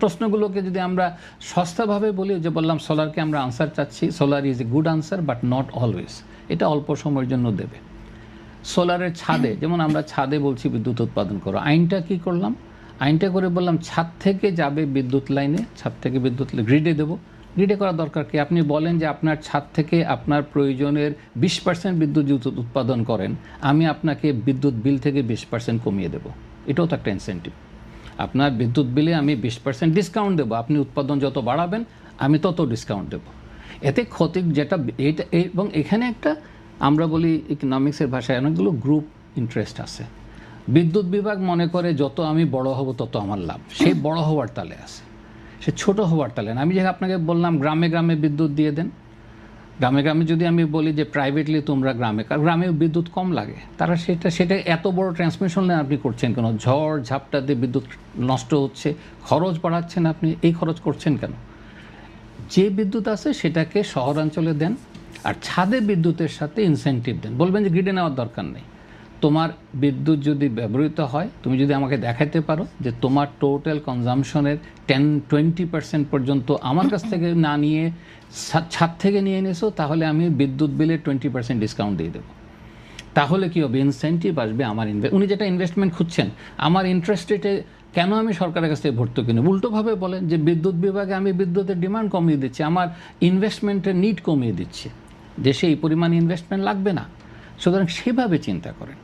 প্রশ্নগুলোকে যদি আমরা সস্তাভাবে বলি, যে বললাম সোলারকে আমরা আনসার চাচ্ছি, solar is a good answer but not always, এটা অল্প সময়ের জন্য দেবে। সোলারের ছাদে, যেমন আমরা ছাদে বলছি বিদ্যুৎ উৎপাদন করো, আইনটা কি করলাম, আইনটা করে বললাম ছাদ থেকে যাবে বিদ্যুৎ লাইনে, ছাদ থেকে বিদ্যুৎ গ্রিডে দেবো। গ্রিডে করার দরকার কি? আপনি বলেন যে আপনার ছাদ থেকে আপনার প্রয়োজনের 20% বিদ্যুৎ উৎপাদন করেন, আমি আপনাকে বিদ্যুৎ বিল থেকে 20% কমিয়ে দেবো। এটাও তো একটা ইনসেন্টিভ। আপনার বিদ্যুৎ বিলে আমি 20% ডিসকাউন্ট দেবো, আপনি উৎপাদন যত বাড়াবেন আমি তত ডিসকাউন্ট দেবো। এতে ক্ষতি যেটা এইটা, এবং এখানে একটা আমরা বলি ইকোনমিক্সের ভাষায় অনেকগুলো গ্রুপ ইন্টারেস্ট আছে। বিদ্যুৎ বিভাগ মনে করে যত আমি বড় হব তত আমার লাভ, সেই বড় হওয়ার তালে আছে, সে ছোট হওয়ার তালে না। আমি যে আপনাকে বললাম গ্রামে গ্রামে বিদ্যুৎ দিয়ে দেন, গ্রামে গ্রামে যদি আমি বলি যে প্রাইভেটলি তোমরা গ্রামে বিদ্যুৎ কম লাগে, তারা সেটা এত বড় ট্রান্সমিশন লাইন আপনি করছেন কেন? ঝড় ঝাপটাতে বিদ্যুৎ নষ্ট হচ্ছে, খরচ বাড়াচ্ছেন, আপনি এই খরচ করছেন কেন? যে বিদ্যুৎ আছে সেটাকে শহরাঞ্চলে দেন, আর ছাদে বিদ্যুতের সাথে ইনসেন্টিভ দেন। বলবেন যে গ্রিডে নেওয়ার দরকার নেই। তোমার বিদ্যুৎ যদি ব্যবহৃত হয়, তুমি যদি আমাকে দেখাতে পারো যে তোমার টোটাল কনজামশনের 10-20% পর্যন্ত আমার কাছ থেকে না নিয়ে ছাদ থেকে নিয়ে এনেছো, তাহলে আমি বিদ্যুৎ বিলে 20% ডিসকাউন্ট দিয়ে দেবো। তাহলে কী হবে? ইনসেন্টিভ আসবে আমার উনি যেটা ইনভেস্টমেন্ট খুঁজছেন, আমার ইন্টারেস্ট রেটে কেন আমি সরকারের কাছ থেকে ভর্তুকি নেব? উল্টোভাবে বলেন যে বিদ্যুৎ বিভাগে আমি বিদ্যুতের ডিমান্ড কমিয়ে দিচ্ছি, আমার ইনভেস্টমেন্টের নিড কমিয়ে দিচ্ছি, দেশে এই পরিমাণ ইনভেস্টমেন্ট লাগবে না। সুতরাং সেভাবে চিন্তা করেন।